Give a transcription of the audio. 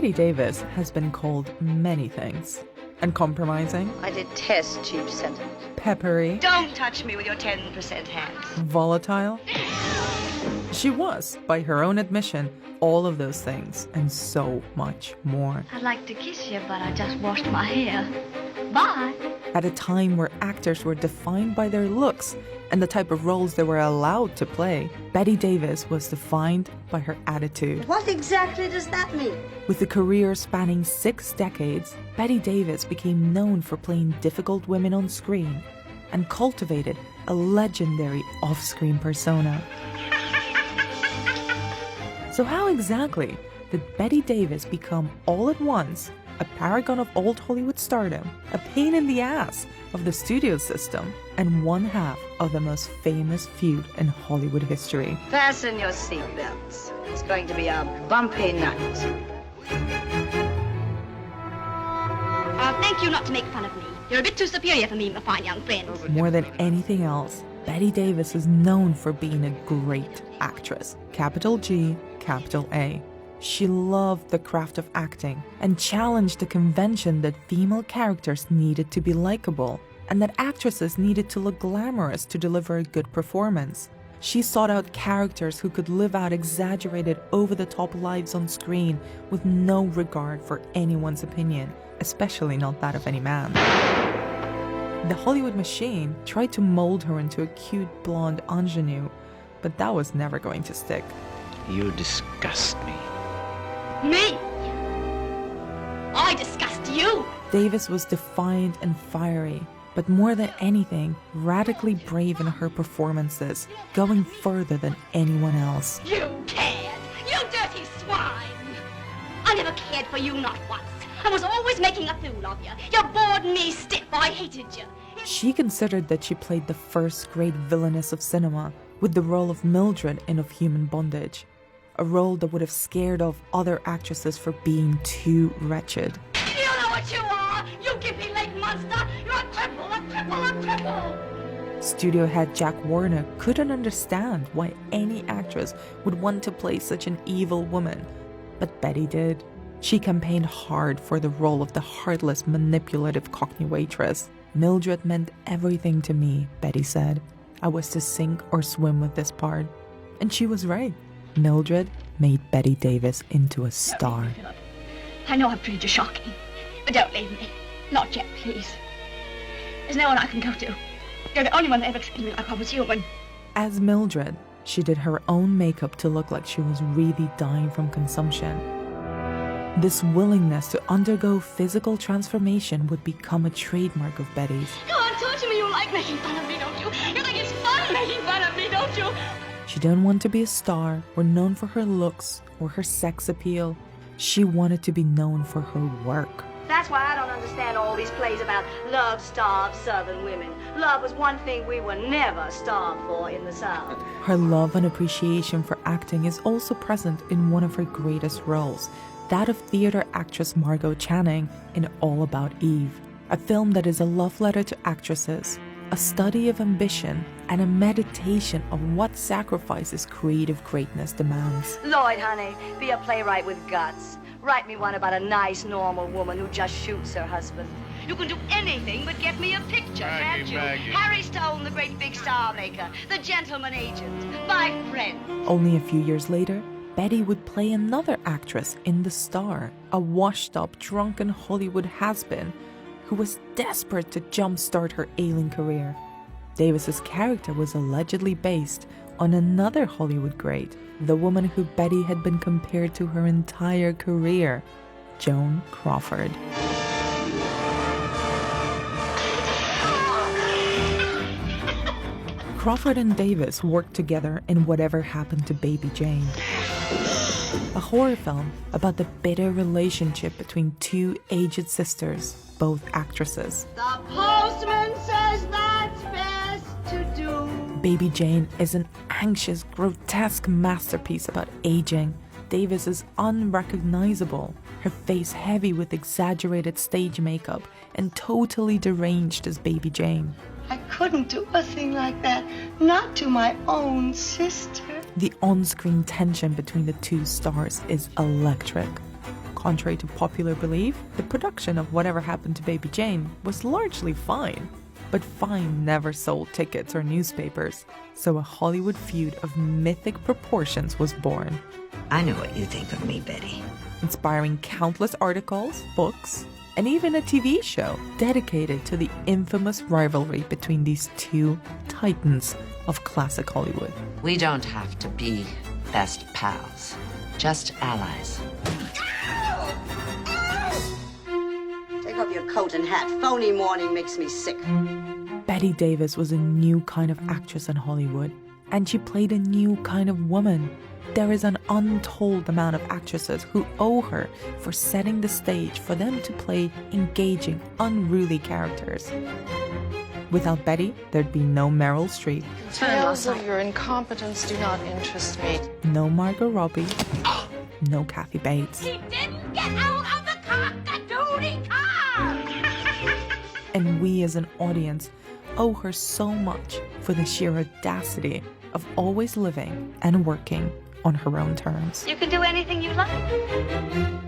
Bette Davis has been called many things. Uncompromising, I detest cheap sentiment. peppery, Don't touch me with your 10% hands. volatile. She was, by her own admission, all of those things and so much more. I'd like to kiss you, but I just washed my hair. Bye. At a time where actors were defined by their looks and the type of roles they were allowed to play, Bette Davis was defined by her attitude. What exactly does that mean? With a career spanning 6 decades, Bette Davis became known for playing difficult women on screen and cultivated a legendary off-screen persona. So how exactly did Bette Davis become all at once a paragon of old Hollywood stardom, a pain in the ass of the studio system, and one half of the most famous feud in Hollywood history? Fasten your seatbelts. It's going to be a bumpy night. Thank you not to make fun of me. You're a bit too superior for me, my fine young friend. More than anything else, Bette Davis is known for being a great actress. Capital G, capital A. She loved the craft of acting and challenged the convention that female characters needed to be likable and that actresses needed to look glamorous to deliver a good performance. She sought out characters who could live out exaggerated, over-the-top lives on screen with no regard for anyone's opinion, especially not that of any man. The Hollywood machine tried to mold her into a cute blonde ingenue, but that was never going to stick. You disgust me. Me? I disgust you. Davis was defiant and fiery, but more than anything, radically brave in her performances, going further than anyone else. You cared. You dirty swine. I never cared for you, not once. I was always making a fool of you. You bored me stiff. I hated you. She considered that she played the first great villainess of cinema with the role of Mildred in Of Human Bondage, a role that would have scared off other actresses for being too wretched. You know what you are, you gimpy leg monster. You're a cripple, a cripple, a cripple. Studio head Jack Warner couldn't understand why any actress would want to play such an evil woman, but Bette did. She campaigned hard for the role of the heartless, manipulative Cockney waitress. Mildred meant everything to me, Bette said. I was to sink or swim with this part. And she was right. Mildred made Bette Davis into a star. I know I've treated you shocking, but don't leave me. Not yet, please. There's no one I can go to. You're the only one that ever treated me like I was human. As Mildred, she did her own makeup to look like she was really dying from consumption. This willingness to undergo physical transformation would become a trademark of Bette's. Go on, talk to me. You like making fun of me, don't you? You think it's fun making fun of me, don't you? She didn't want to be a star or known for her looks or her sex appeal. She wanted to be known for her work. That's why I don't understand all these plays about love-starved Southern women. Love was one thing we were never starved for in the South. Her love and appreciation for acting is also present in one of her greatest roles, that of theater actress Margot Channing in All About Eve, a film that is a love letter to actresses, a study of ambition, and a meditation on what sacrifices creative greatness demands. Lloyd, honey, be a playwright with guts. Write me one about a nice, normal woman who just shoots her husband. You can do anything but get me a picture, can't you? Harry Stone, the great big star maker, the gentleman agent, my friend. Only a few years later, Bette would play another actress in The Star, a washed-up, drunken Hollywood has-been who was desperate to jumpstart her ailing career. Davis's character was allegedly based on another Hollywood great, the woman who Bette had been compared to her entire career, Joan Crawford. Crawford and Davis worked together in Whatever Happened to Baby Jane, a horror film about the bitter relationship between two aged sisters, both actresses. The postman says that's best to do. Baby Jane is an anxious, grotesque masterpiece about aging. Davis is unrecognizable, her face heavy with exaggerated stage makeup and totally deranged as Baby Jane. I couldn't do a thing like that, not to my own sister. The on-screen tension between the two stars is electric. Contrary to popular belief, the production of Whatever Happened to Baby Jane was largely fine. But fine never sold tickets or newspapers, so a Hollywood feud of mythic proportions was born, I know what you think of me, Betty. inspiring countless articles, books, and even a TV show dedicated to the infamous rivalry between these two titans of classic Hollywood. We don't have to be best pals, just allies. Take off your coat and hat. Phony morning makes me sick. Bette Davis was a new kind of actress in Hollywood, and she played a new kind of woman. There is an untold amount of actresses who owe her for setting the stage for them to play engaging, unruly characters. Without Betty, there'd be no Meryl Streep, Tales of your incompetence do not interest me. no Margot Robbie, no Kathy Bates. He didn't get out of the cock-a-doodle car! And we as an audience owe her so much for the sheer audacity of always living and working on her own terms. You can do anything you like.